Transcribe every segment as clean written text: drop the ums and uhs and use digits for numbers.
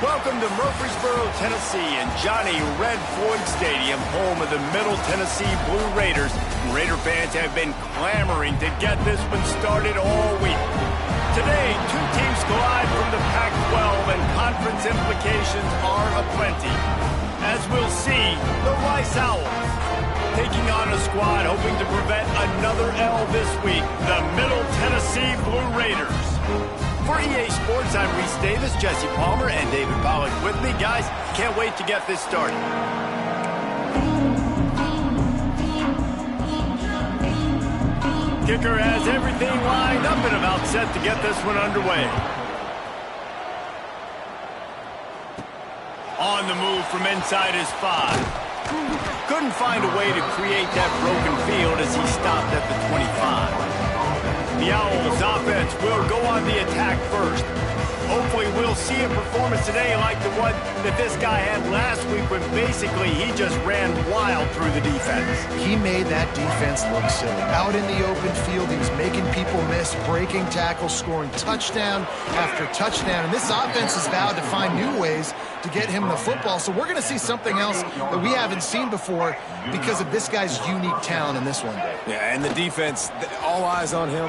Welcome to Murfreesboro, Tennessee, and Johnny Red Floyd Stadium, home of the Middle Tennessee Blue Raiders. Raider fans have been clamoring to get this one started all week. Today, two teams collide from the Pac-12, and conference implications are aplenty. As we'll see, the Rice Owls taking on a squad hoping to prevent another L this week, the Middle Tennessee Blue Raiders. For EA Sports, I'm Reese Davis, Jesse Palmer, and David Pollack with me. Guys, can't wait to get this started. Kicker has everything lined up and about set to get this one underway. On the move from inside his 5. Couldn't find a way to create that broken field as he stopped at the 25. The Owls offense will go on the attack first. Hopefully we'll see a performance today like the one that this guy had last week when basically he just ran wild through the defense. He made that defense look silly. Out in the open field, he was making people miss, breaking tackles, scoring touchdown after touchdown. And this offense has vowed to find new ways to get him the football. So we're going to see something else that we haven't seen before because of this guy's unique talent in this one day. Yeah, and the defense, all eyes on him.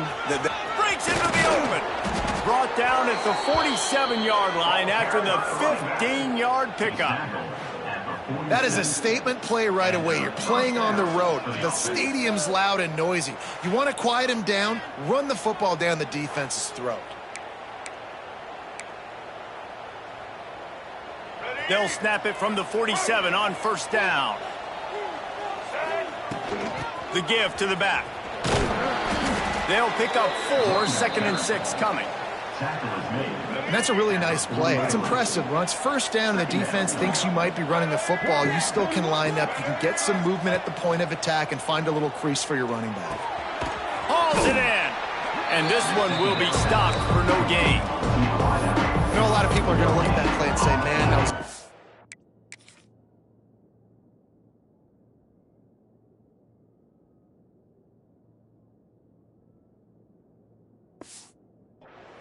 Breaks into the open. Brought down at the 47-yard line after the 15-yard pickup. That is a statement play right away. You're playing on the road. The stadium's loud and noisy. You want to quiet him down, run the football down the defense's throat. They'll snap it from the 47 on first down. The give to the back. They'll pick up 4, 2nd and 6 coming. And that's a really nice play. It's impressive. When it's first down and the defense thinks you might be running the football, you still can line up. You can get some movement at the point of attack and find a little crease for your running back. Hauls it in. And this one will be stopped for no gain. You know, a lot of people are going to look at that play and say, man, that was...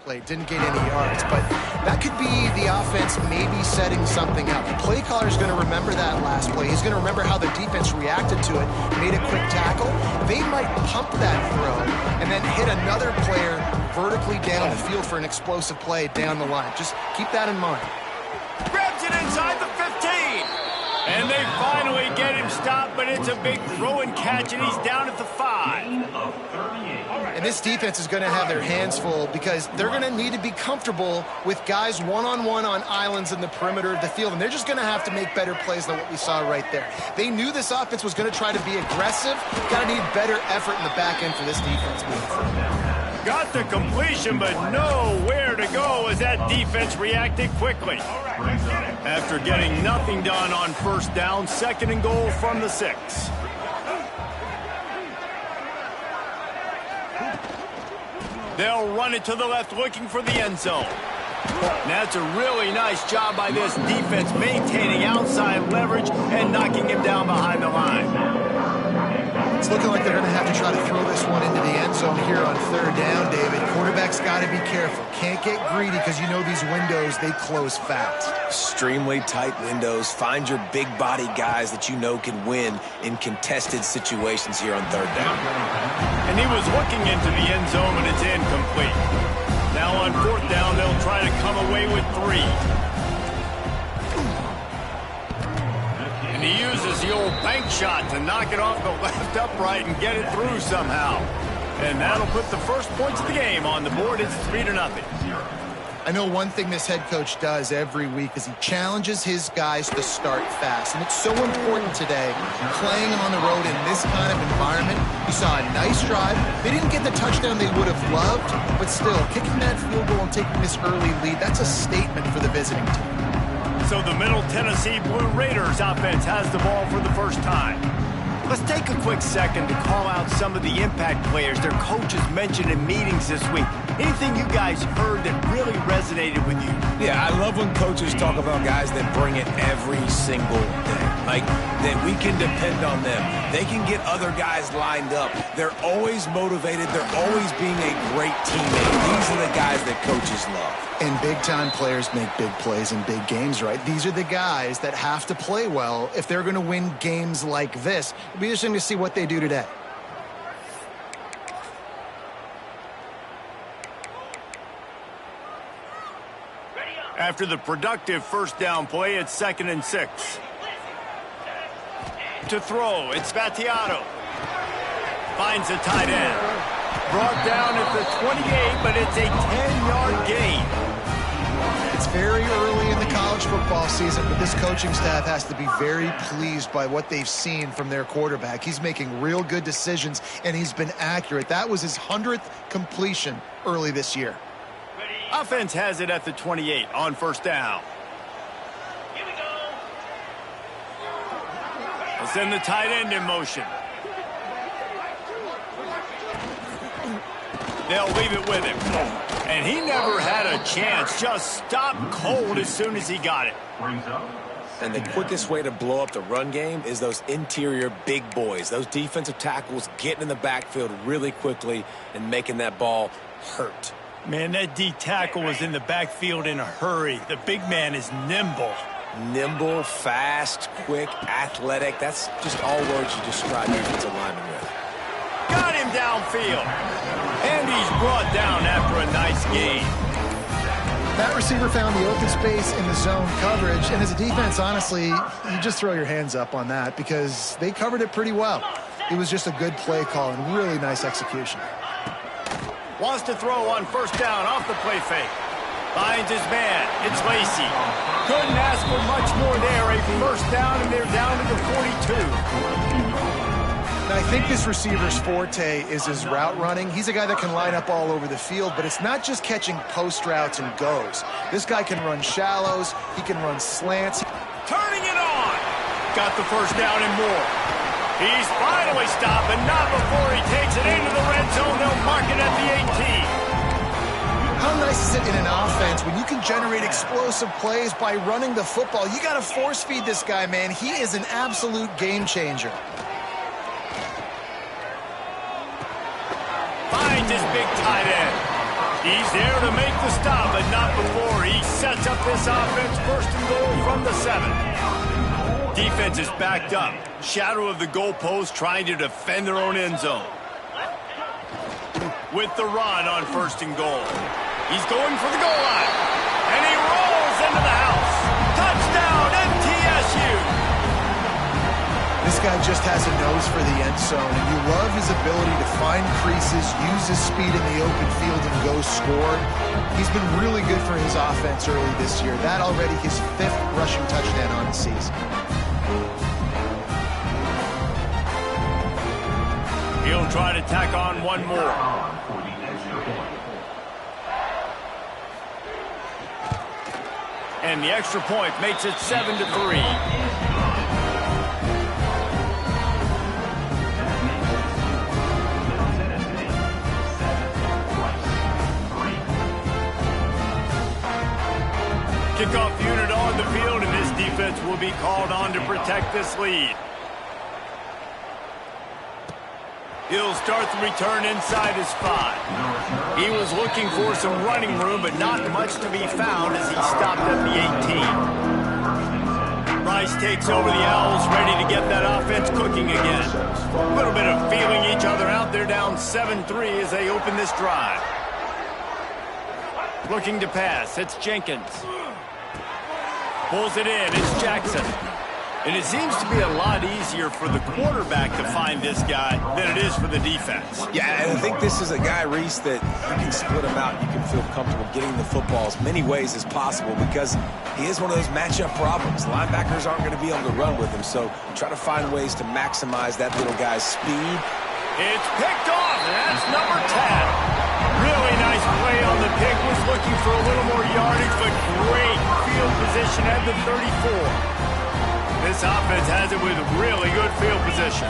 play, didn't get any yards, but that could be the offense maybe setting something up. The play caller is going to remember that last play. He's going to remember how the defense reacted to it, made a quick tackle. They might pump that throw and then hit another player vertically down the field for an explosive play down the line. Just keep that in mind. Grabs it inside the 15. And they finally get him stopped, but it's a big throw and catch, and he's down at the 5. And this defense is going to have their hands full because they're going to need to be comfortable with guys one-on-one on islands in the perimeter of the field, and they're just going to have to make better plays than what we saw right there. They knew this offense was going to try to be aggressive. Got to need better effort in the back end for this defense moving forward. Got the completion, but nowhere to go as that defense reacted quickly. After getting nothing done on first down, 2nd and goal from the 6. They'll run it to the left, looking for the end zone. That's a really nice job by this defense, maintaining outside leverage and knocking him down behind the line. It's looking like they're going to have to try to throw this one into the end zone here on 3rd down, David. Quarterback's got to be careful. Can't get greedy because you know these windows, they close fast. Extremely tight windows. Find your big body guys that you know can win in contested situations here on 3rd down. And he was looking into the end zone, but it's incomplete. Now on 4th down, they'll try to come away with 3. And he uses the old bank shot to knock it off the left upright and get it through somehow. And that'll put the first points of the game on the board. It's 3-0. I know one thing this head coach does every week is he challenges his guys to start fast. And it's so important today, playing on the road in this kind of environment. You saw a nice drive. They didn't get the touchdown they would have loved, but still, kicking that field goal and taking this early lead, that's a statement for the visiting team. So the Middle Tennessee Blue Raiders offense has the ball for the first time. Let's take a quick second to call out some of the impact players their coaches mentioned in meetings this week. Anything you guys heard that really resonated with you? Yeah, I love when coaches talk about guys that bring it every single day. Like, that we can depend on them. They can get other guys lined up. They're always motivated. They're always being a great teammate. These are the guys that coaches love. And big-time players make big plays in big games, right? These are the guys that have to play well if they're going to win games like this. It'll be interesting to see what they do today. After the productive first down play, it's 2nd and 6. To throw, it's Vattiato. Finds a tight end. Brought down at the 28, but it's a 10-yard gain. It's very early in the college football season, but this coaching staff has to be very pleased by what they've seen from their quarterback. He's making real good decisions, and he's been accurate. That was his 100th completion early this year. Offense has it at the 28 on first down. Here we go. They'll send the tight end in motion. They'll leave it with him. And he never had a chance. Just stopped cold as soon as he got it. And the quickest way to blow up the run game is those interior big boys, those defensive tackles getting in the backfield really quickly and making that ball hurt. Man, that D tackle was in the backfield in a hurry. The big man is nimble. Nimble, fast, quick, athletic. That's just all words you describe defensive lineman with. Got him downfield. And he's brought down after a nice gain. That receiver found the open space in the zone coverage, and as a defense, honestly, you just throw your hands up on that because they covered it pretty well. It was just a good play call and really nice execution. Wants to throw on first down off the play fake. Finds his man. It's Lacy. Couldn't ask for much more there. A first down, and they're down to the 42. Now, I think this receiver's forte is his route running. He's a guy that can line up all over the field, but it's not just catching post routes and goes. This guy can run shallows. He can run slants. Turning it on. Got the first down and more. He's finally stopped, but not before he takes it into the red zone. They'll mark it at the 18. How nice is it in an offense when you can generate explosive plays by running the football? You got to force feed this guy, man. He is an absolute game changer. Finds his big tight end. He's there to make the stop, but not before he sets up this offense. 1st and goal from the 7. Defense is backed up. Shadow of the goalpost trying to defend their own end zone. With the run on 1st and goal. He's going for the goal line. And he rolls into the house. Touchdown, MTSU. This guy just has a nose for the end zone, and you love his ability to find creases, use his speed in the open field, and go score. He's been really good for his offense early this year. That already his 5th rushing touchdown on the season. He'll try to tack on one more. And the extra point makes it 7-3. Kickoff unit on the field, and this defense will be called on to protect this lead. He'll start the return inside his 5. He was looking for some running room, but not much to be found as he stopped at the 18. Rice takes over the Owls, ready to get that offense cooking again. A little bit of feeling each other out. They're down 7-3 as they open this drive. Looking to pass. It's Jenkins. Pulls it in. It's Jackson. And it seems to be a lot easier for the quarterback to find this guy than it is for the defense. Yeah, and I think this is a guy, Reese, that you can split him out. You can feel comfortable getting the football as many ways as possible because he is one of those matchup problems. Linebackers aren't going to be able to run with him, so try to find ways to maximize that little guy's speed. It's picked off, and that's number 10. Really nice play on the pick. Was looking for a little more yardage, but great field position at the 34. This offense has it with really good field position.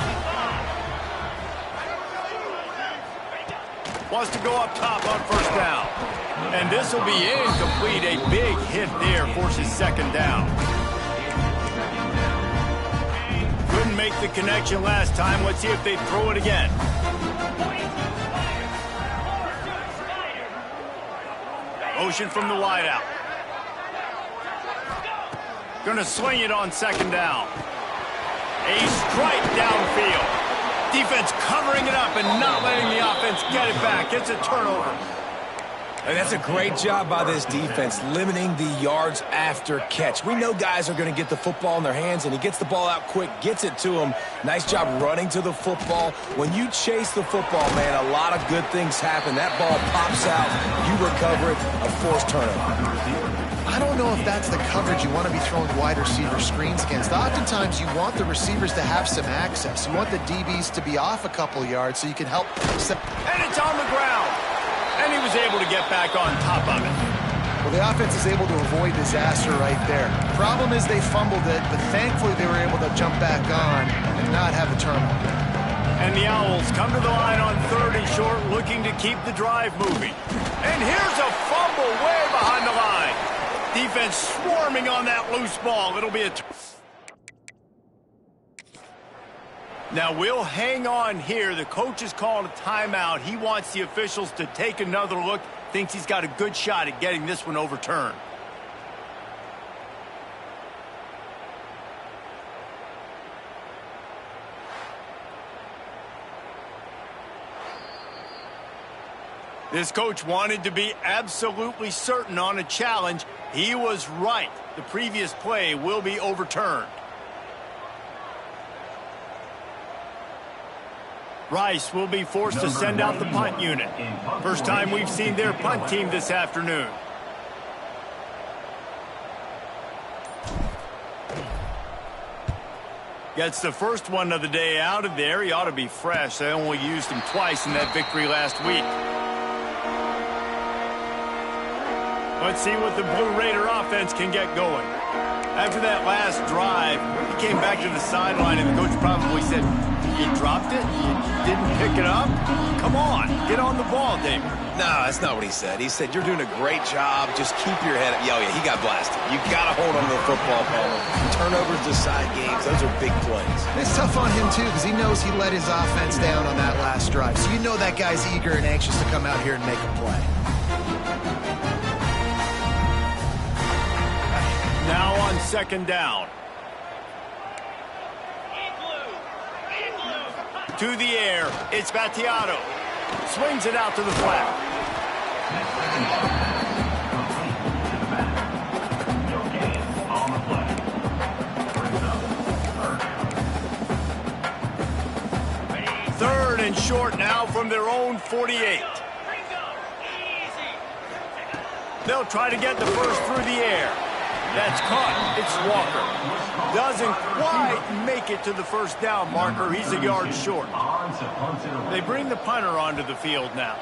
Wants to go up top on first down. And this will be incomplete. A big hit there forces 2nd down. Couldn't make the connection last time. Let's see if they throw it again. Motion from the wideout. Gonna sling it on second down. A strike downfield. Defense covering it up and not letting the offense get it back. It's a turnover. And that's a great job by this defense, limiting the yards after catch. We know guys are going to get the football in their hands, and he gets the ball out quick, gets it to them. Nice job running to the football. When you chase the football, man, a lot of good things happen. That ball pops out, you recover it, a forced turnover. I don't know if that's the coverage you want to be throwing wide receiver screens against. Oftentimes, you want the receivers to have some access. You want the DBs to be off a couple yards so you can help. And it's on the ground. And he was able to get back on top of it. Well, the offense is able to avoid disaster right there. Problem is they fumbled it, but thankfully they were able to jump back on and not have a turnover. And the Owls come to the line on 3rd and short, looking to keep the drive moving. And here's a fumble way behind the line. Defense swarming on that loose ball. It'll be a... Now, we'll hang on here. The coach is calling a timeout. He wants the officials to take another look. Thinks he's got a good shot at getting this one overturned. This coach wanted to be absolutely certain on a challenge. He was right. The previous play will be overturned. Rice will be forced to send out the punt unit. First time we've seen their punt team this afternoon. Gets the first one of the day out of there. He ought to be fresh. They only used him twice in that victory last week. Let's see what the Blue Raider offense can get going. After that last drive, he came back to the sideline, and the coach probably said, "You dropped it? You didn't pick it up? Come on, get on the ball, David." No, that's not what he said. He said, "You're doing a great job. Just keep your head up." Yeah, he got blasted. You got to hold on to the football, Palmer. Turnovers decide games. Those are big plays. It's tough on him, too, because he knows he let his offense down on that last drive. So you know that guy's eager and anxious to come out here and make a play. Now on second down. To the air, it's Battiato. Swings it out to the flat. Third and short now from their own 48. They'll try to get the first through the air. That's caught. It's Walker. Doesn't quite make it to the first down marker. He's a yard short. They bring the punter onto the field now.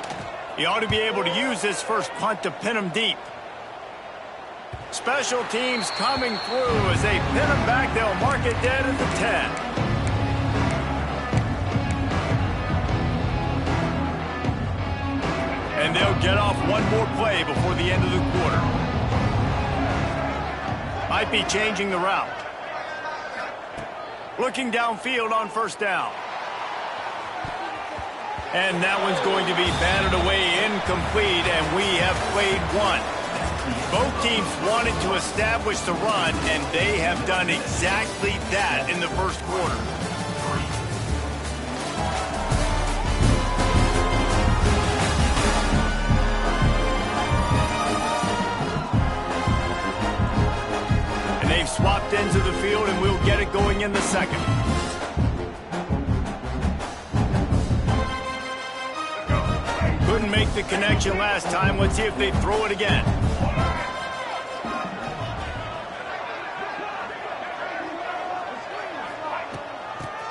He ought to be able to use this first punt to pin him deep. Special teams coming through as they pin him back. They'll mark it dead at the 10. And they'll get off one more play before the end of the quarter. Might be changing the route. Looking downfield on first down. And that one's going to be batted away incomplete, and we have played one. Both teams wanted to establish the run, and they have done exactly that in the first quarter. They've swapped ends of the field, and we'll get it going in the second. Couldn't make the connection last time. Let's see if they throw it again.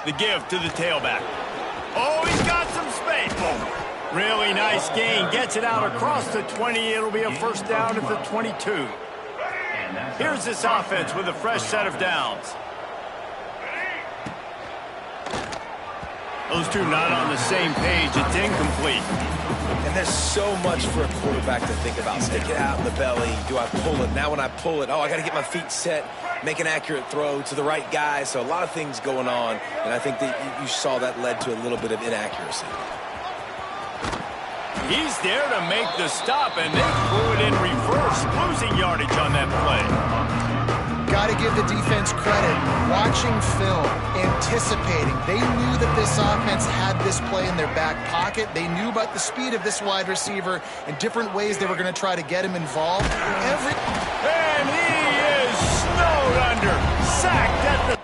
The give to the tailback. Oh, he's got some space. Really nice gain. Gets it out across the 20. It'll be a first down at the 22. Here's this offense with a fresh set of downs. Those two not on the same page. It's incomplete. And there's so much for a quarterback to think about. Stick it out in the belly. Do I pull it? Now when I pull it, oh, I got to get my feet set, make an accurate throw to the right guy. So a lot of things going on, and I think that you saw that led to a little bit of inaccuracy. He's there to make the stop, and they threw it in reverse, losing yardage on that play. Got to give the defense credit. Watching film, anticipating. They knew that this offense had this play in their back pocket. They knew about the speed of this wide receiver and different ways they were going to try to get him involved. And he is snowed under. Sacked at the...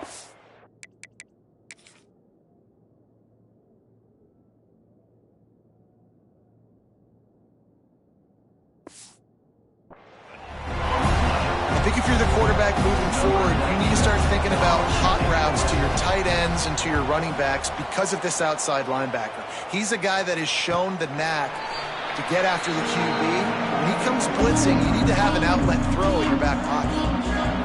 I think if you're the quarterback moving forward, you need to start thinking about hot routes to your tight ends and to your running backs because of this outside linebacker. He's a guy that has shown the knack to get after the QB. When he comes blitzing, you need to have an outlet throw in your back pocket.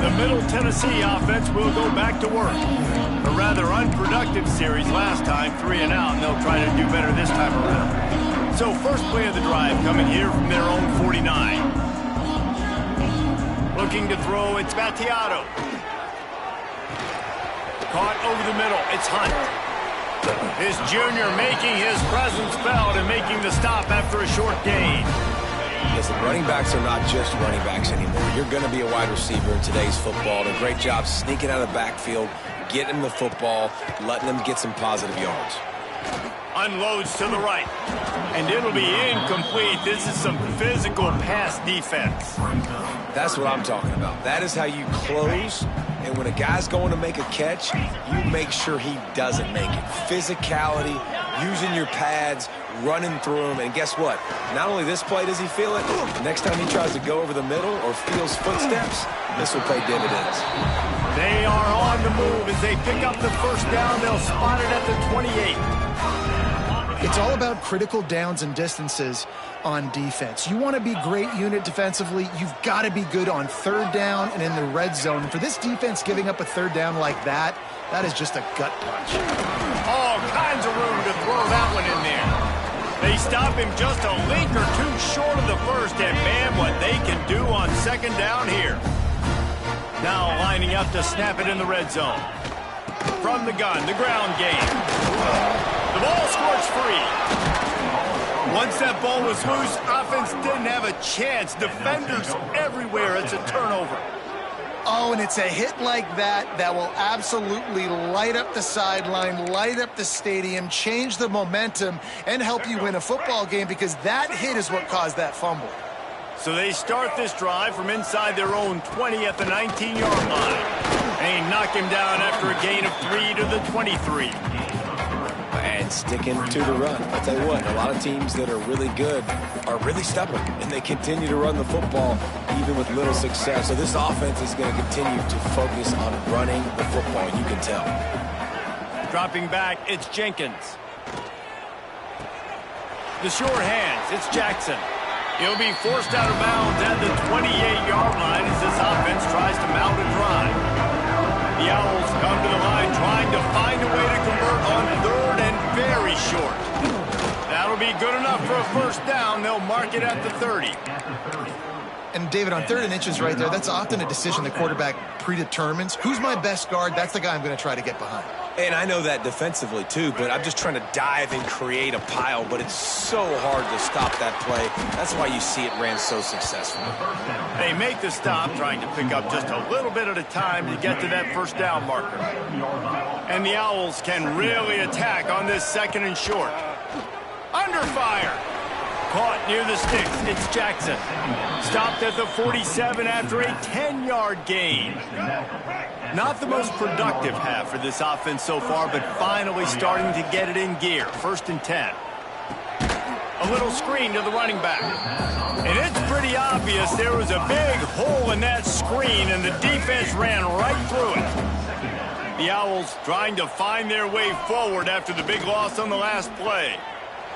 The Middle Tennessee offense will go back to work. A rather unproductive series last time, 3 and out, and they'll try to do better this time around. So first play of the drive coming here from their own 49. Looking to throw, it's Battiato. Caught over the middle, it's Hunt. His junior making his presence felt and making the stop after a short gain. Listen, running backs are not just running backs anymore. You're going to be a wide receiver in today's football. And a great job sneaking out of the backfield, getting the football, letting them get some positive yards. Unloads to the right. And it'll be incomplete. This is some physical pass defense. That's what I'm talking about. That is how you close. And when a guy's going to make a catch, you make sure he doesn't make it. Physicality, using your pads, running through him. And guess what? Not only this play does he feel it, next time he tries to go over the middle or feels footsteps, this will pay dividends. They are on the move as they pick up the first down. They'll spot it at the 28. It's all about critical downs and distances on defense. You want to be great unit defensively, you've got to be good on third down and in the red zone. For this defense giving up a third down like that, that is just a gut punch. All kinds of room to throw that one in there. They stop him just a link or two short of the first, and man, what they can do on second down here. Now lining up to snap it in the red zone. From the gun, the ground game. The ball squirts free. Once that ball was loose, offense didn't have a chance. Defenders everywhere. It's a turnover. Oh, and it's a hit like that that will absolutely light up the sideline, light up the stadium, change the momentum, and help you win a football game because that hit is what caused that fumble. So they start this drive from inside their own 20 at the 19-yard line. They knock him down after a gain of 3 to the 23. And sticking to the run. I'll tell you what, a lot of teams that are really good are really stubborn, and they continue to run the football even with little success. So this offense is going to continue to focus on running the football, you can tell. Dropping back, it's Jenkins. The short hands, it's Jackson. He'll be forced out of bounds at the 28-yard line as this offense tries to mount a drive. The Owls come to the line trying to find a way to convert on third and very short. That'll be good enough for a first down. They'll mark it at the 30. And David, on 3rd and inches right there, that's often a decision the quarterback predetermines. Who's my best guard? That's the guy I'm going to try to get behind. And I know that defensively too, but I'm just trying to dive and create a pile, but it's so hard to stop that play. That's why you see it ran so successfully. They make the stop, trying to pick up just a little bit at a time to get to that first down marker. And the Owls can really attack on this 2nd and short. Under fire. Caught near the sticks, it's Jackson. Stopped at the 47 after a 10-yard gain. Not the most productive half for this offense so far, but finally starting to get it in gear. 1st and 10. A little screen to the running back. And it's pretty obvious there was a big hole in that screen, and the defense ran right through it. The Owls trying to find their way forward after the big loss on the last play.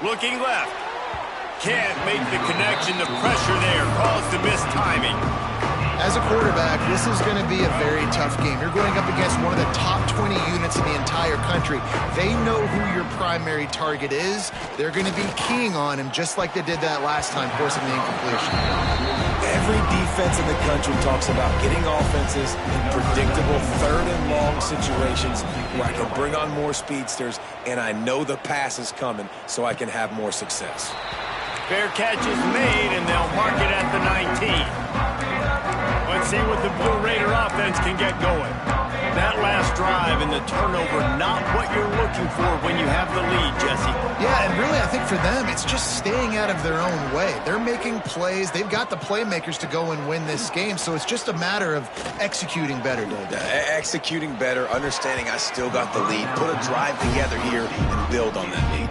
Looking left. Can't make the connection. The pressure there caused the missed timing. As a quarterback, this is going to be a very tough game. You're going up against one of the top 20 units in the entire country. They know who your primary target is. They're going to be keying on him just like they did that last time, forcing the incompletion. Every defense in the country talks about getting offenses in predictable third and long situations where I can bring on more speedsters and I know the pass is coming so I can have more success. Fair catch is made, and they'll mark it at the 19. Let's see what the Blue Raider offense can get going. That last drive and the turnover, not what you're looking for when you have the lead, Jesse. Yeah, and really, I think for them, it's just staying out of their own way. They're making plays. They've got the playmakers to go and win this game, so it's just a matter of executing better, Dave. Executing better, understanding I still got the lead, put a drive together here and build on that lead.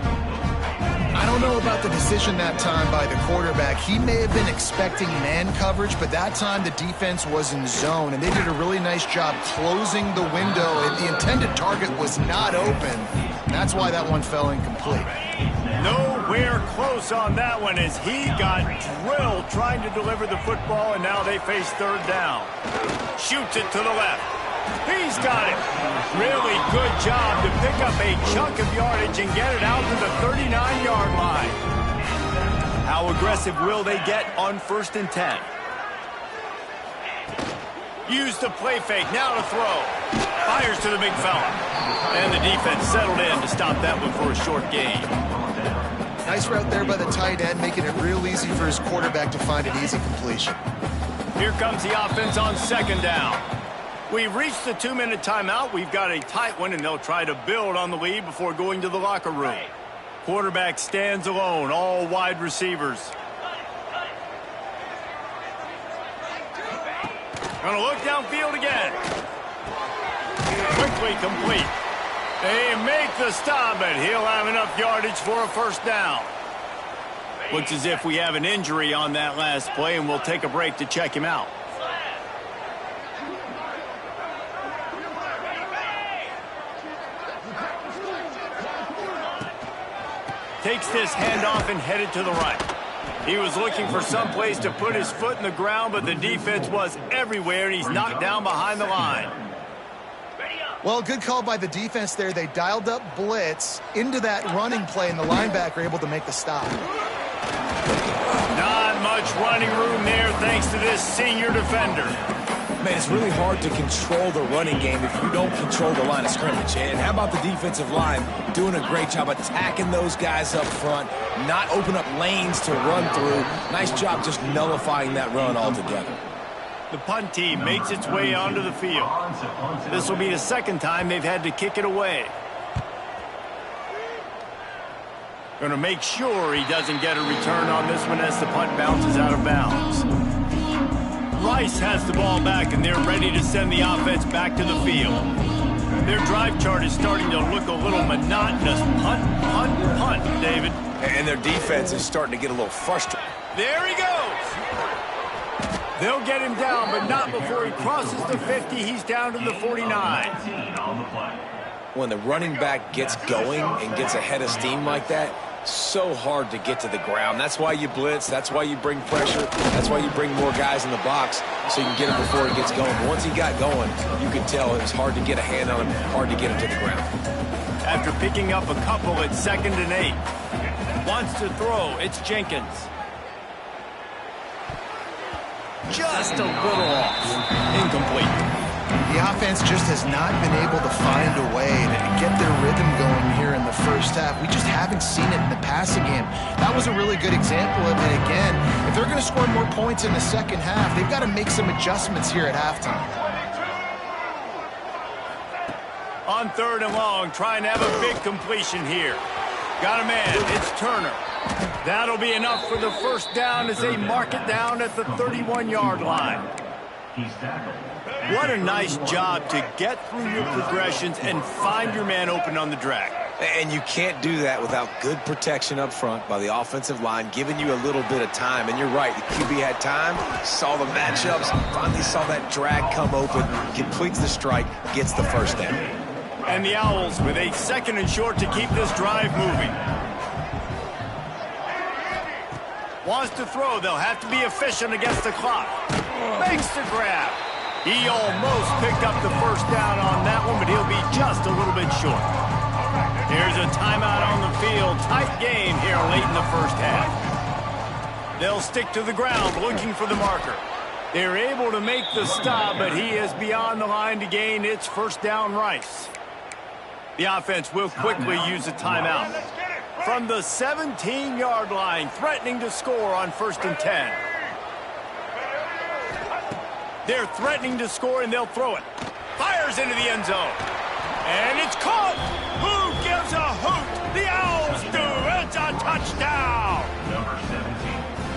I don't know about the decision that time by the quarterback. He may have been expecting man coverage, but that time the defense was in zone, and they did a really nice job closing the window. The intended target was not open. That's why that one fell incomplete. Nowhere close on that one as he got drilled trying to deliver the football, and now they face third down. Shoots it to the left. He's got it. Really good job to pick up a chunk of yardage and get it out to the 39-yard line. How aggressive will they get on 1st and 10? Use the play fake. Now to throw. Fires to the big fella. And the defense settled in to stop that one for a short gain. Nice route there by the tight end, making it real easy for his quarterback to find an easy completion. Here comes the offense on 2nd down. We've reached the 2-minute timeout. We've got a tight one, and they'll try to build on the lead before going to the locker room. Quarterback stands alone, all wide receivers. Gonna look downfield again. Quickly complete. They make the stop, but he'll have enough yardage for a 1st down. Looks as if we have an injury on that last play, and we'll take a break to check him out. Takes this handoff and headed to the right. He was looking for some place to put his foot in the ground, but the defense was everywhere, and he's knocked down behind the line. Well, good call by the defense there. They dialed up blitz into that running play, and the linebacker able to make the stop. Not much running room there thanks to this senior defender. Man, it's really hard to control the running game if you don't control the line of scrimmage. And how about the defensive line doing a great job attacking those guys up front, not open up lanes to run through. Nice job just nullifying that run altogether. The punt team makes its way onto the field. This will be the 2nd time they've had to kick it away. Going to make sure he doesn't get a return on this one as the punt bounces out of bounds. Rice has the ball back, and they're ready to send the offense back to the field. Their drive chart is starting to look a little monotonous. Punt, punt, punt, David. And their defense is starting to get a little frustrated. There he goes. They'll get him down, but not before he crosses the 50. He's down to the 49. When the running back gets going and gets ahead of steam like that, so hard to get to the ground. That's why you blitz. That's why you bring pressure. That's why you bring more guys in the box so you can get him before he gets going. But once he got going, you could tell it was hard to get a hand on him, hard to get him to the ground. After picking up a couple at 2nd and 8. Wants to throw. It's Jenkins. Just a little off. Incomplete. The offense just has not been able to find a way to get their rhythm going here in the 1st half. We just haven't seen it in the passing game. That was a really good example of it again. If they're going to score more points in the 2nd half, they've got to make some adjustments here at halftime. On 3rd and long, trying to have a big completion here. Got a man. It's Turner. That'll be enough for the 1st down as they mark it down at the 31-yard line. What a nice job to get through your progressions and find your man open on the drag. And you can't do that without good protection up front by the offensive line, giving you a little bit of time. And you're right, the QB had time, saw the matchups, finally saw that drag come open, completes the strike, gets the 1st down. And the Owls with a 2nd and short to keep this drive moving. Wants to throw. They'll have to be efficient against the clock. Makes the grab. He almost picked up the first down on that one, but he'll be just a little bit short. Here's a timeout on the field. Tight game here late in the first half. They'll stick to the ground looking for the marker. They're able to make the stop, but he is beyond the line to gain its first down rights. The offense will quickly use a timeout. From the 17-yard line, threatening to score on 1st and 10. They're threatening to score, and they'll throw it. Fires into the end zone. And it's caught. Who gives a hoot? The Owls do. It's a touchdown. Number 17.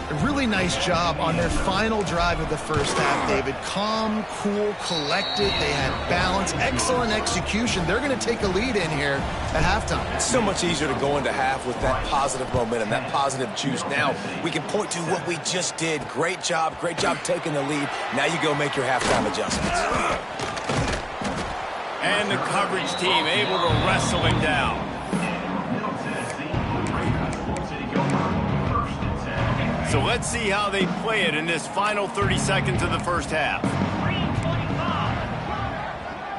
A really nice job on their final drive of the first half, David. Calm, cool, collected. They had balance, excellent execution. They're going to take a lead in here at halftime. It's so much easier to go into half with that positive momentum, that positive juice. Now we can point to what we just did. Great job taking the lead. Now you go make your halftime adjustments. And the coverage team able to wrestle him down. So let's see how they play it in this final 30 seconds of the first half.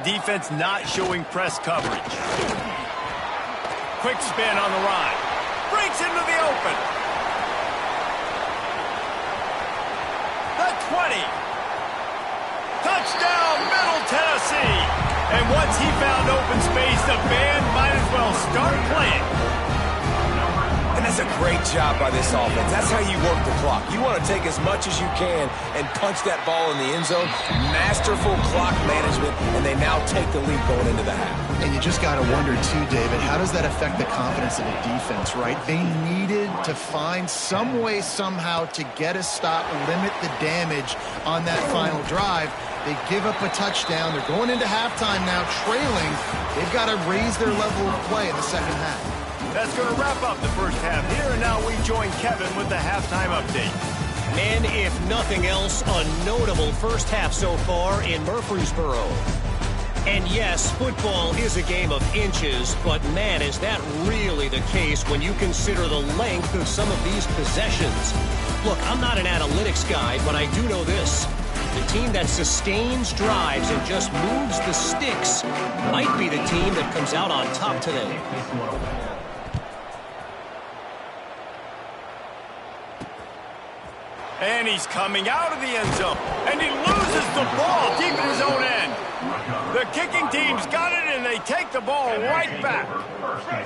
Defense not showing press coverage. Quick spin on the ride. Breaks into the open. The 20. Touchdown, Middle Tennessee. And once he found open space, the band might as well start playing. And that's a great job by this offense. That's how you work the clock. You want to take as much as you can and punch that ball in the end zone. Masterful clock management, and they now take the lead going into the half. And you just got to wonder, too, David, how does that affect the confidence of the defense, right? They needed to find some way, somehow, to get a stop, limit the damage on that final drive. They give up a touchdown. They're going into halftime now, trailing. They've got to raise their level of play in the second half. That's going to wrap up the first half here, and now we join Kevin with the halftime update. And if nothing else, a notable first half so far in Murfreesboro. And yes, football is a game of inches, but man, is that really the case when you consider the length of some of these possessions. Look, I'm not an analytics guy, but I do know this. The team that sustains drives and just moves the sticks might be the team that comes out on top today. And he's coming out of the end zone. And he loses the ball deep in his own end. The kicking team's got it, and they take the ball right back.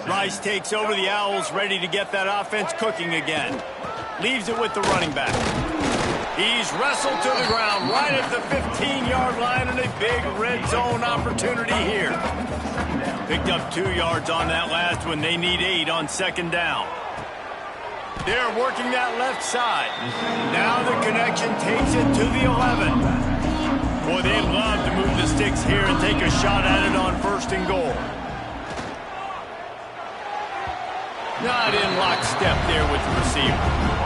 Rice takes over. The Owls ready to get that offense cooking again. Leaves it with the running back. He's wrestled to the ground right at the 15-yard line, and a big red zone opportunity here. Picked up 2 yards on that last one. They need 8 on second down. They're working that left side. Now the connection takes it to the 11. Boy, they'd love to move the sticks here and take a shot at it on 1st and goal. Not in lockstep there with the receiver.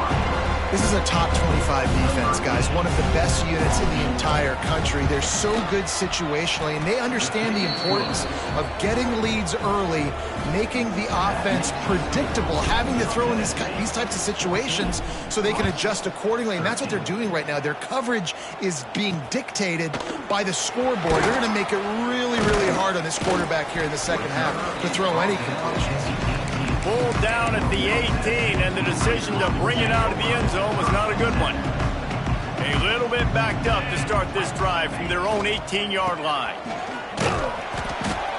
This is a top 25 defense, guys. One of the best units in the entire country. They're so good situationally, and they understand the importance of getting leads early, making the offense predictable, having to throw in these types of situations so they can adjust accordingly. And that's what they're doing right now. Their coverage is being dictated by the scoreboard. They're going to make it really, really hard on this quarterback here in the second half to throw any completions. Pulled down at the 18, and the decision to bring it out of the end zone was not a good one. A little bit backed up to start this drive from their own 18-yard line.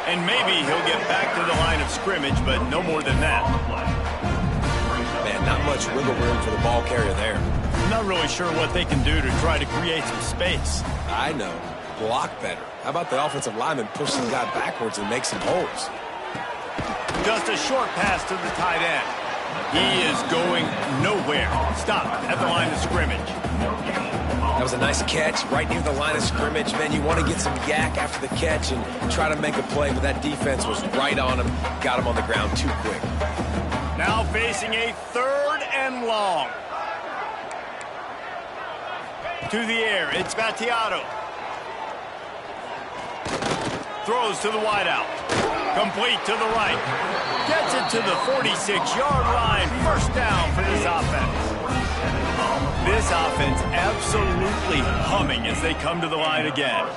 And maybe he'll get back to the line of scrimmage, but no more than that. Man, not much wiggle room for the ball carrier there. I'm not really sure what they can do to try to create some space. I know. Block better. How about the offensive lineman push some guy backwards and make some holes? Just a short pass to the tight end. He is going nowhere. Stop at the line of scrimmage. That was a nice catch right near the line of scrimmage. Man, you want to get some yak after the catch and try to make a play, but that defense was right on him. Got him on the ground too quick. Now facing a 3rd and long. To the air, it's Battiato. Throws to the wideout. Complete to the right. Gets it to the 46-yard line. First down for this offense. This offense absolutely humming as they come to the line again.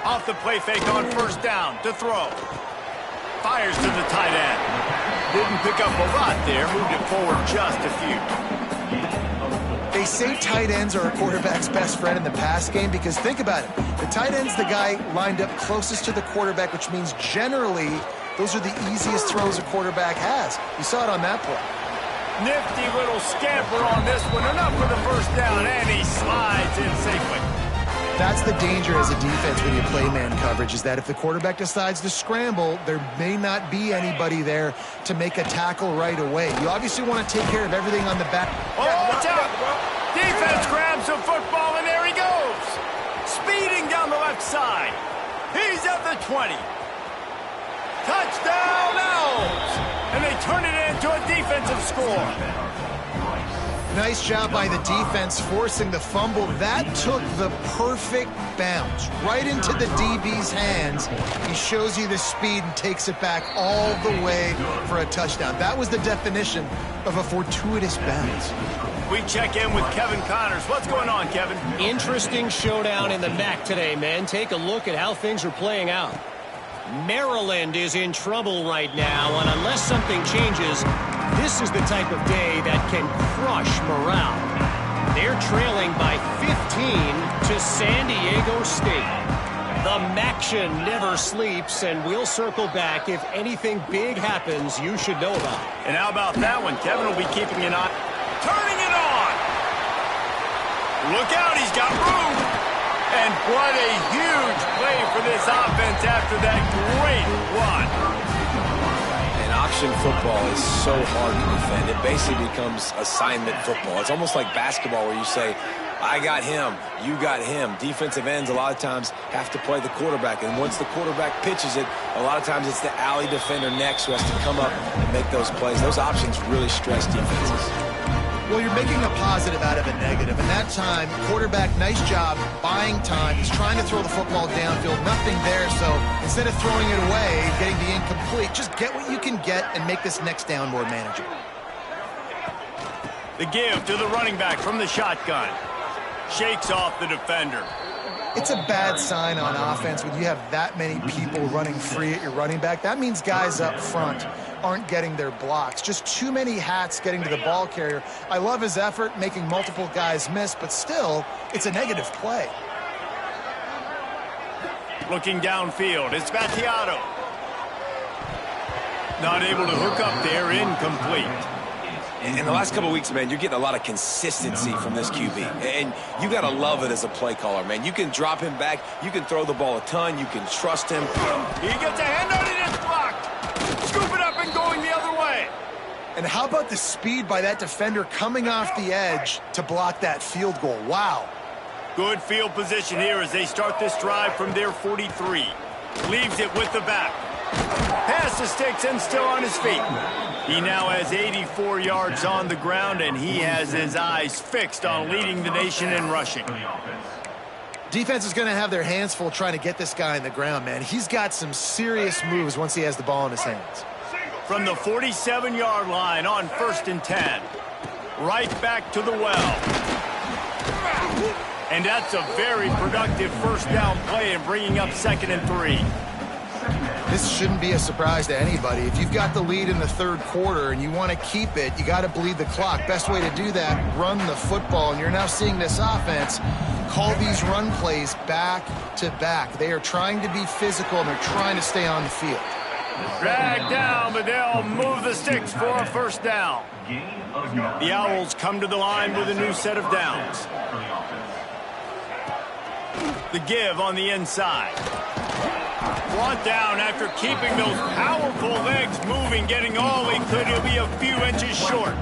Off the play fake on first down to throw. Fires to the tight end. Didn't pick up a lot there. Moved it forward just a few. They say tight ends are a quarterback's best friend in the pass game because think about it. The tight end's the guy lined up closest to the quarterback, which means generally those are the easiest throws a quarterback has. You saw it on that play. Nifty little scamper on this one. Enough for the first down, and he slides in safely. That's the danger as a defense when you play man coverage, is that if the quarterback decides to scramble, there may not be anybody there to make a tackle right away. You obviously want to take care of everything on the back. Oh, watch out! Defense grabs the football, and there he goes. Speeding down the left side. He's at the 20. Touchdown, Owls! And they turn it into a defensive score. Nice job by the defense forcing the fumble. That took the perfect bounce right into the DB's hands. He shows you the speed and takes it back all the way for a touchdown. That was the definition of a fortuitous bounce. We check in with Kevin Connors. What's going on, Kevin? Interesting showdown in the MAC today, man. Take a look at how things are playing out. Maryland is in trouble right now, and unless something changes, this is the type of day that can crush morale. They're trailing by 15 to San Diego State. The MACtion never sleeps, and we'll circle back if anything big happens you should know about. And how about that one? Kevin will be keeping an eye. Turning it on! Look out, he's got room! And what a huge play for this offense after that great run. And option football is so hard to defend. It basically becomes assignment football. It's almost like basketball where you say, I got him, you got him. Defensive ends a lot of times have to play the quarterback. And once the quarterback pitches it, a lot of times it's the alley defender next who has to come up and make those plays. Those options really stress defenses. Well, you're making a positive out of a negative. And that time, quarterback, nice job, buying time. He's trying to throw the football downfield. Nothing there, so instead of throwing it away, getting the incomplete, just get what you can get and make this next down more manageable. The give to the running back from the shotgun. Shakes off the defender. It's a bad sign on offense when you have that many people running free at your running back. That means guys up front aren't getting their blocks. Just too many hats getting to the ball carrier. I love his effort, making multiple guys miss, but still, it's a negative play. Looking downfield, it's Vattiato. Not able to hook up there, incomplete. In the last couple of weeks, man, you're getting a lot of consistency from this QB. And you got to love it as a play caller, man. You can drop him back. You can throw the ball a ton. You can trust him. He gets a hand on it. It's blocked. Scoop it up and going the other way. And how about the speed by that defender coming off the edge to block that field goal? Wow. Good field position here as they start this drive from their 43. Leaves it with the back. Pass to Sticks and still on his feet. He now has 84 yards on the ground, and he has his eyes fixed on leading the nation in rushing. Defense is going to have their hands full trying to get this guy in the ground, man. He's got some serious moves once he has the ball in his hands. From the 47-yard line on 1st and 10. Right back to the well. And that's a very productive first down play and bringing up 2nd and 3. This shouldn't be a surprise to anybody. If you've got the lead in the third quarter and you want to keep it, you got to bleed the clock. Best way to do that, run the football. And you're now seeing this offense call these run plays back to back. They are trying to be physical, and they're trying to stay on the field. Dragged down, but they'll move the sticks for a first down. The Owls come to the line with a new set of downs. The give on the inside. Brought down after keeping those powerful legs moving, getting all he could. He'll be a few inches short.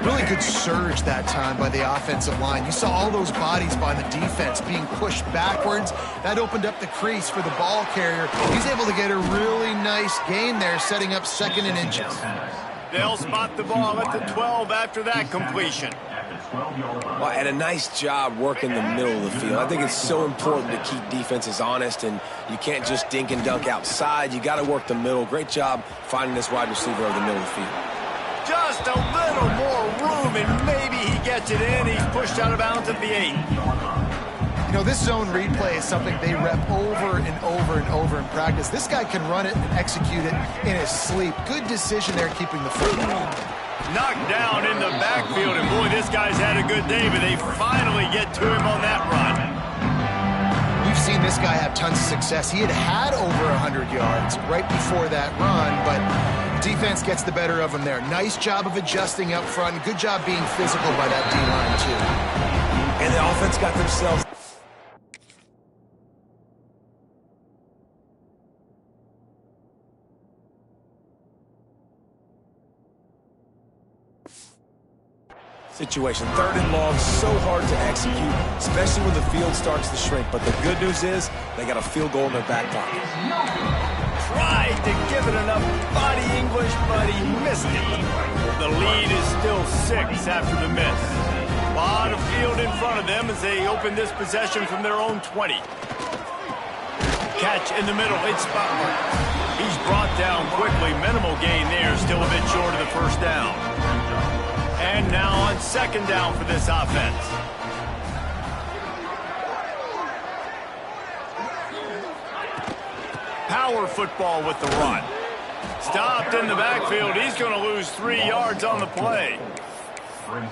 Really good surge that time by the offensive line. You saw all those bodies by the defense being pushed backwards. That opened up the crease for the ball carrier. He's able to get a really nice gain there, setting up 2nd and inches. They'll spot the ball at the 12 after that completion. Well, and a nice job working the middle of the field. I think it's so important to keep defenses honest, and you can't just dink and dunk outside. You got to work the middle. Great job finding this wide receiver over the middle of the field. Just a little more room, and maybe he gets it in. He's pushed out of bounds at the 8. You know, this zone replay is something they rep over and over and over in practice. This guy can run it and execute it in his sleep. Good decision there keeping the football. Knocked down in the backfield, and boy, this guy's had a good day, but they finally get to him on that run. We've seen this guy have tons of success. He had over 100 yards right before that run, but defense gets the better of him there. Nice job of adjusting up front. Good job being physical by that D-line, too. And the offense got themselves... situation. 3rd and long, so hard to execute, especially when the field starts to shrink. But the good news is they got a field goal in their back pocket. Tried to give it enough body English, but he missed it. The lead is still 6 after the miss. A lot of field in front of them as they open this possession from their own 20. Catch in the middle. It's Butler. He's brought down quickly. Minimal gain there. Still a bit short of the first down. And now on 2nd down for this offense. Power football with the run. Stopped in the backfield. He's going to lose 3 yards on the play.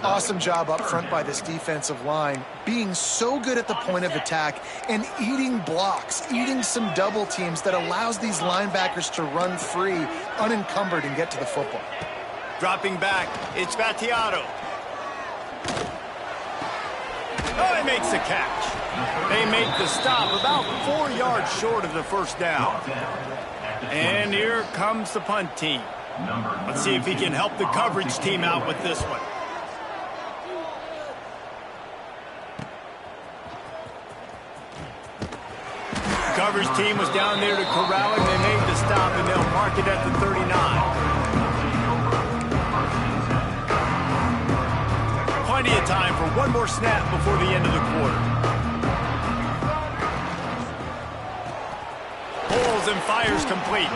Awesome job up front by this defensive line, being so good at the point of attack and eating blocks, eating some double teams that allows these linebackers to run free, unencumbered, and get to the football. Dropping back, it's Vattiato. Oh, he makes the catch. They make the stop about 4 yards short of the first down. And here comes the punt team. Let's see if he can help the coverage team out with this one. Coverage team was down there to corral it. They made the stop, and they'll mark it at the 39. Plenty of time for one more snap before the end of the quarter. Pulls and fires complete.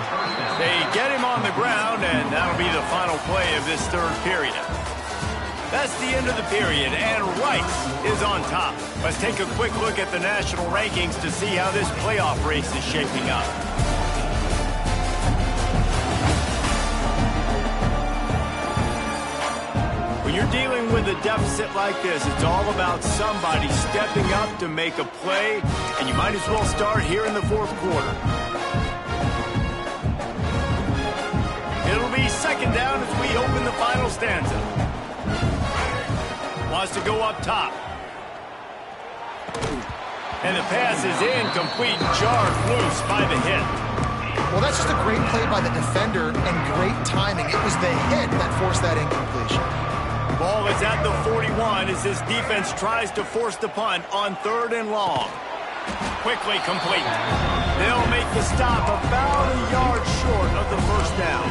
They get him on the ground, and that'll be the final play of this 3rd period. That's the end of the period, and Rice is on top. Let's take a quick look at the national rankings to see how this playoff race is shaping up. When you're dealing with a deficit like this, it's all about somebody stepping up to make a play, and you might as well start here in the 4th quarter. It'll be 2nd down as we open the final stanza. Wants to go up top. And the pass is incomplete, jarred loose by the hit. Well, that's just a great play by the defender and great timing. It was the hit that forced that incompletion. Ball is at the 41 as this defense tries to force the punt on 3rd and long. Quickly complete. They'll make the stop about a yard short of the first down.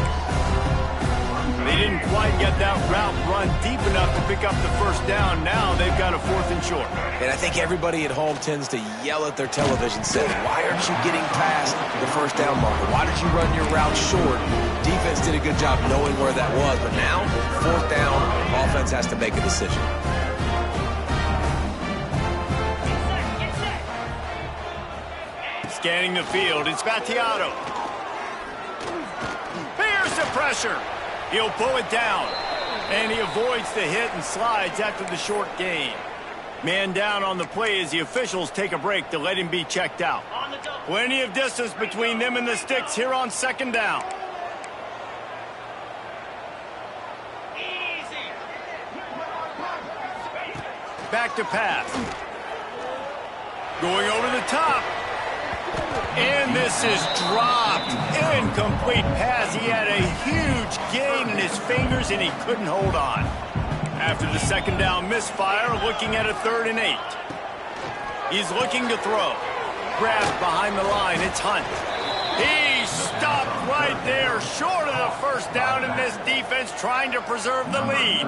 They didn't quite get that route run deep enough to pick up the first down. Now they've got a 4th and short. And I think everybody at home tends to yell at their television set, why aren't you getting past the first down marker? Why did you run your route short? Defense did a good job knowing where that was, but now, 4th down, offense has to make a decision. Scanning the field, it's Vattiato. Here's the pressure. He'll pull it down, and he avoids the hit and slides after the short gain. Man down on the play as the officials take a break to let him be checked out. Plenty of distance between them and the sticks here on 2nd down. Back to pass. Going over the top. And this is dropped. Incomplete pass. He had a huge gain in his fingers, and he couldn't hold on. After the 2nd down misfire, looking at a 3rd and 8. He's looking to throw. Grabbed behind the line. It's Hunt. He stopped right there, short of the first down, in this defense trying to preserve the lead.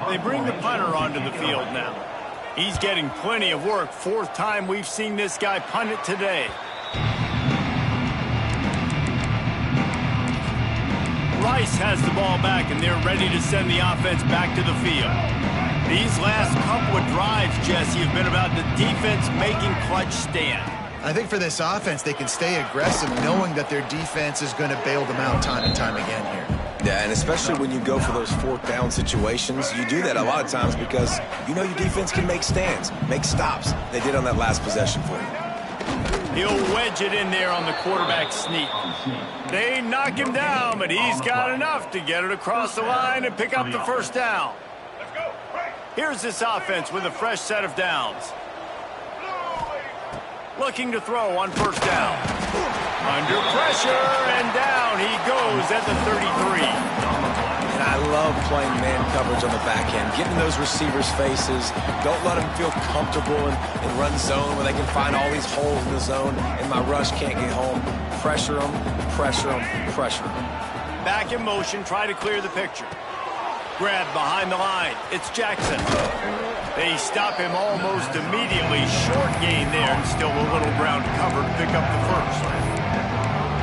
They bring the punter onto the field now. He's getting plenty of work. Fourth time we've seen this guy punt it today. Rice has the ball back, and they're ready to send the offense back to the field. These last couple of drives, Jesse, have been about the defense making clutch stand. I think for this offense, they can stay aggressive knowing that their defense is going to bail them out time and time again here. Yeah, and especially when you go for those fourth down situations, you do that a lot of times because you know your defense can make stands, make stops. They did on that last possession for you. He'll wedge it in there on the quarterback sneak. They knock him down, but he's got enough to get it across the line and pick up the first down. Here's this offense with a fresh set of downs. Looking to throw on first down. Under pressure, and down he goes at the 33. And I love playing man coverage on the back end, getting those receivers' faces. Don't let them feel comfortable in run zone where they can find all these holes in the zone and my rush can't get home. Pressure them, pressure them, pressure them. Back in motion, try to clear the picture. Grab behind the line. It's Jackson. They stop him almost immediately. Short gain there, and still a little ground cover to pick up the first.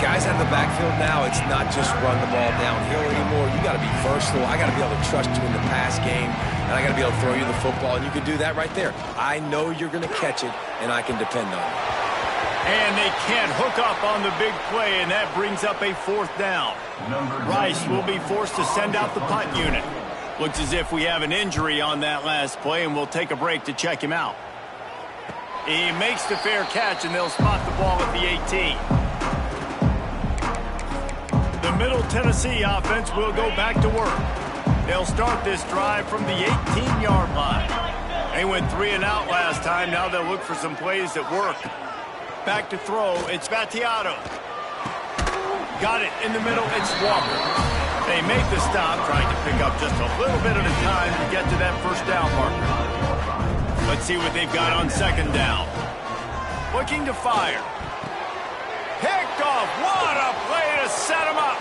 Guys out of the backfield now, it's not just run the ball downhill anymore. You got to be versatile. I got to be able to trust you in the pass game, and I got to be able to throw you the football, and you can do that right there. I know you're going to catch it, and I can depend on it. And they can't hook up on the big play, and that brings up a fourth down. Rice will be forced to send out the punt unit. Looks as if we have an injury on that last play, and we'll take a break to check him out. He makes the fair catch, and they'll spot the ball at the 18. The Middle Tennessee offense will go back to work. They'll start this drive from the 18-yard line. They went 3 and out last time. Now they'll look for some plays that work. Back to throw. It's Battiato. Got it in the middle. It's Walker. They make the stop, trying to pick up just a little bit at a time to get to that first down marker. Let's see what they've got on second down. Looking to fire. Picked off. What a play to set him up.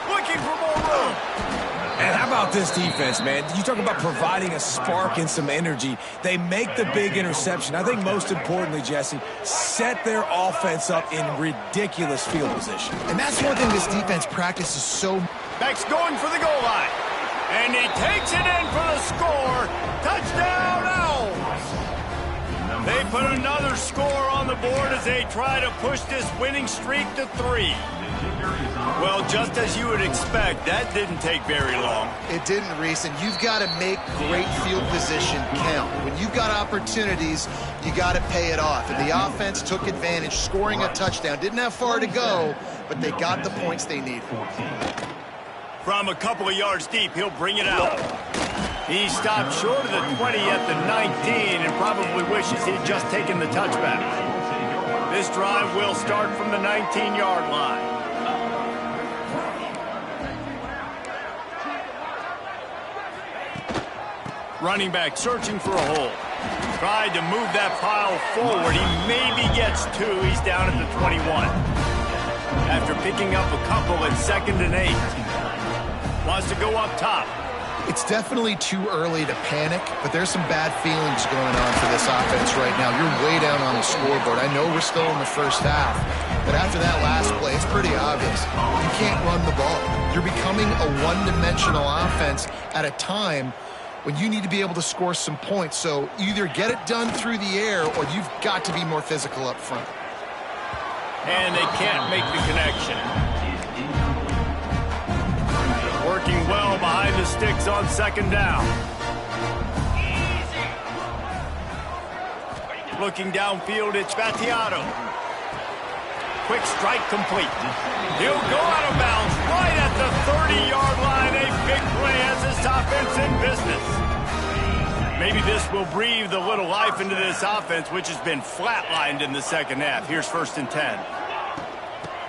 Looking for more room. And how about this defense, man? You talk about providing a spark and some energy. They make the big interception. I think most importantly, Jesse, set their offense up in ridiculous field position. And that's one thing this defense practices so much. Beck's going for the goal line. And he takes it in for the score. Touchdown, Owls. They put another score on the board as they try to push this winning streak to 3. Well, just as you would expect, that didn't take very long. It didn't, Reese, and you've got to make great field position count. When you've got opportunities, you got to pay it off. And the offense took advantage, scoring a touchdown. Didn't have far to go, but they got the points they needed. From a couple of yards deep, he'll bring it out. He stopped short of the 20 at the 19 and probably wishes he'd just taken the touchback. This drive will start from the 19-yard line. Running back searching for a hole. Tried to move that pile forward. He maybe gets 2. He's down at the 21. After picking up a couple at 2nd and 8. Wants to go up top. It's definitely too early to panic, but there's some bad feelings going on for this offense right now. You're way down on the scoreboard. I know we're still in the first half, but after that last play, it's pretty obvious. You can't run the ball. You're becoming a one-dimensional offense at a time when you need to be able to score some points. So either get it done through the air or you've got to be more physical up front. And they can't make the connection. Working well behind the sticks on second down. Looking downfield, it's Battiato. Quick strike complete. He'll go out of bounds right at the 30-yard line. A big play has this offense in business. Maybe this will breathe a little life into this offense, which has been flatlined in the second half. Here's 1st and 10.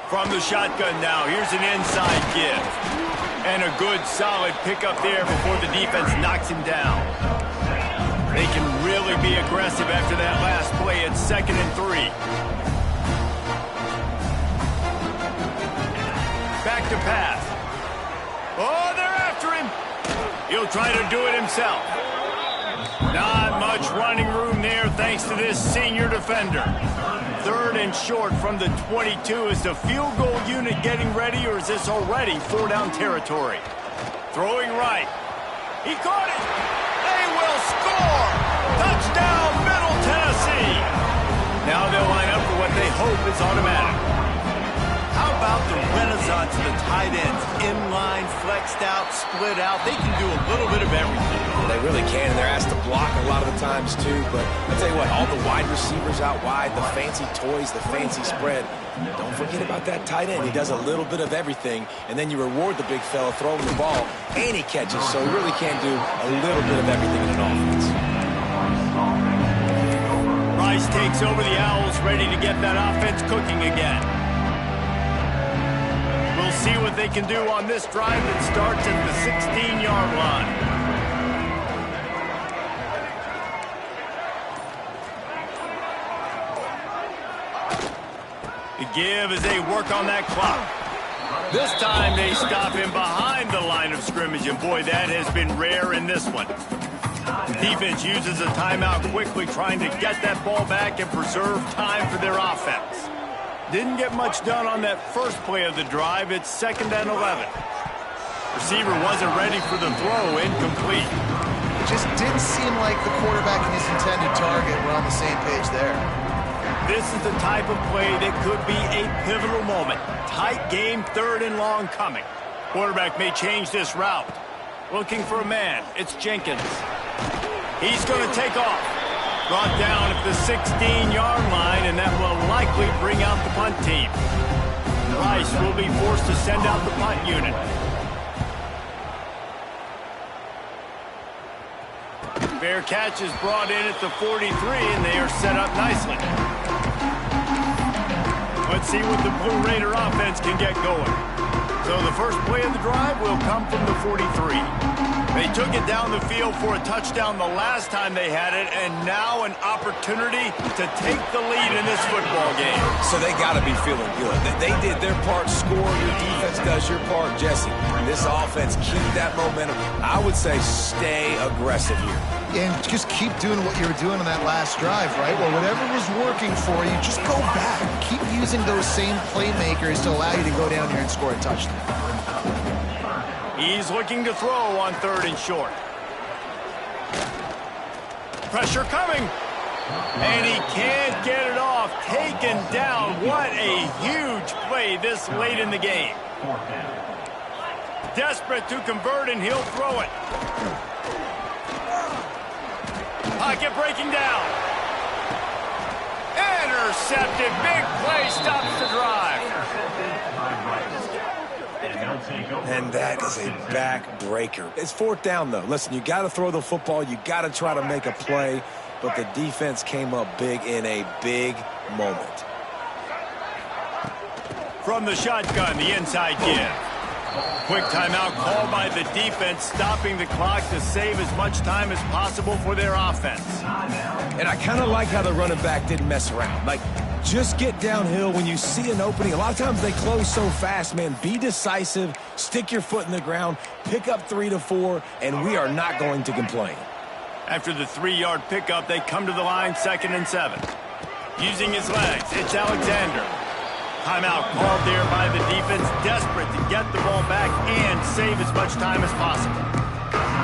From the shotgun now, here's an inside give. And a good, solid pickup there before the defense knocks him down. They can really be aggressive after that last play at 2nd and 3. Back to pass. Oh, they're after him. He'll He'll try to do it himself. Not much running room there thanks to this senior defender. 3rd and short from the 22. Is the field goal unit getting ready, or is this already 4-down territory? Throwing right. He caught it. They will score. Touchdown, Middle Tennessee. Now they'll line up for what they hope is automatic. How about the renaissance of the tight ends? Inline, flexed out, split out. They can do a little bit of everything. They really can. They're asked to block a lot of the times, too. But I'll tell you what, all the wide receivers out wide, the fancy toys, the fancy spread. Don't forget about that tight end. He does a little bit of everything, and then you reward the big fella throwing the ball, and he catches. So he really can do a little bit of everything in an offense. Rice takes over the Owls, ready to get that offense cooking again. We'll see what they can do on this drive that starts at the 16-yard line. The give as they work on that clock. This time they stop him behind the line of scrimmage, and boy, that has been rare in this one. The defense uses a timeout quickly, trying to get that ball back and preserve time for their offense. Didn't get much done on that first play of the drive. It's 2nd and 11. Receiver wasn't ready for the throw. Incomplete. It just didn't seem like the quarterback and his intended target were on the same page there. This is the type of play that could be a pivotal moment. Tight game, 3rd and long coming. Quarterback may change this route. Looking for a man. It's Jenkins. He's going to take off. Brought down at the 16-yard line, and that will likely bring out the punt team. Rice will be forced to send out the punt unit. Fair catch is brought in at the 43, and they are set up nicely. Let's see what the Blue Raider offense can get going. So the first play of the drive will come from the 43. They took it down the field for a touchdown the last time they had it, and now an opportunity to take the lead in this football game. So they got to be feeling good. They did their part, score. Your defense does your part, Jesse. This offense, keep that momentum. I would say stay aggressive here. And just keep doing what you were doing on that last drive, right? Well, whatever was working for you, just go back. Keep using those same playmakers to allow you to go down here and score a touchdown. He's looking to throw on 3rd and short. Pressure coming. And he can't get it off. Taken down. What a huge play this late in the game. Desperate to convert, and he'll throw it. Pocket breaking down. Intercepted. Big play stops the drive. And that is a back-breaker. It's 4th down, though. Listen, you got to throw the football. You got to try to make a play. But the defense came up big in a big moment. From the shotgun, the inside give. Quick timeout called by the defense, stopping the clock to save as much time as possible for their offense. And I kind of like how the running back didn't mess around. Like, just get downhill when you see an opening. A lot of times they close so fast, man. Be decisive, stick your foot in the ground, pick up 3 to 4, and we are not going to complain. After the 3-yard pickup, they come to the line, 2nd and 7. Using his legs, it's Alexander. Timeout called there by the defense, desperate to get the ball back and save as much time as possible.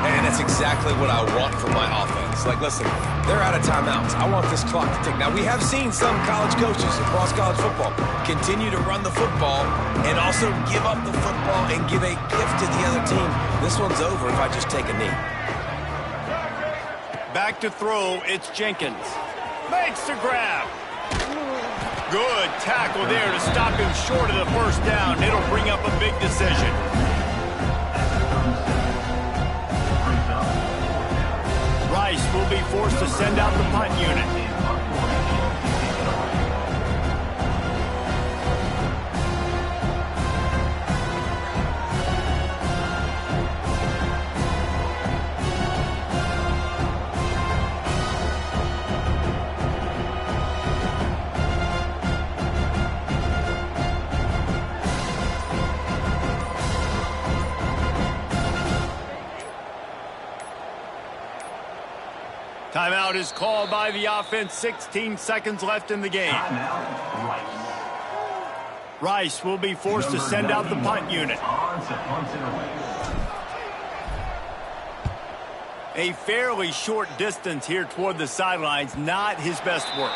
And that's exactly what I want from my offense. Like, listen, they're out of timeouts. I want this clock to tick. Now, we have seen some college coaches across college football continue to run the football and also give up the football and give a gift to the other team. This one's over if I just take a knee. Back to throw, it's Jenkins. Makes the grab. Good tackle there to stop him short of the first down. It'll bring up a big decision. Rice will be forced to send out the punt unit. timeout is called by the offense. 16 seconds left in the game. Rice will be forced to send out the punt unit. A fairly short distance here toward the sidelines, not his best work.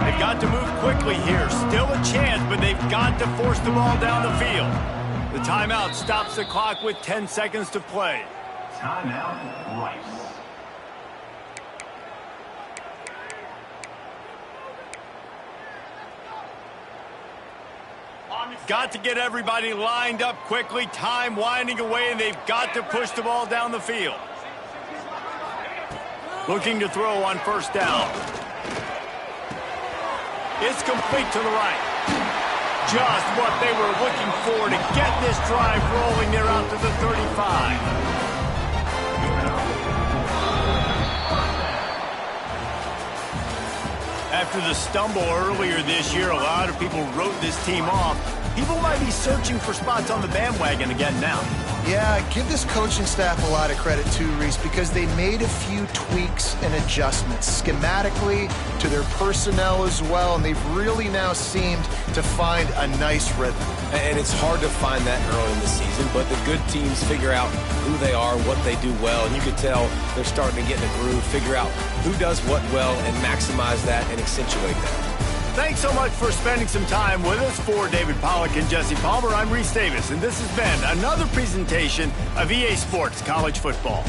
They've got to move quickly here. Still a chance, but they've got to force the ball down the field. The timeout stops the clock with 10 seconds to play. Timeout, Rice. Got to get everybody lined up quickly. Time winding away, and they've got to push the ball down the field. Looking to throw on first down. It's complete to the right. Just what they were looking for to get this drive rolling there out to the 35. After the stumble earlier this year, a lot of people wrote this team off. People might be searching for spots on the bandwagon again now. Yeah, give this coaching staff a lot of credit too, Reese, because they made a few tweaks and adjustments schematically to their personnel as well, and they've really now seemed to find a nice rhythm. And it's hard to find that early in the season, but the good teams figure out who they are, what they do well, and you can tell they're starting to get in a groove, figure out who does what well, and maximize that and accentuate that. Thanks so much for spending some time with us. For David Pollack and Jesse Palmer, I'm Reese Davis, and this has been another presentation of EA Sports College Football.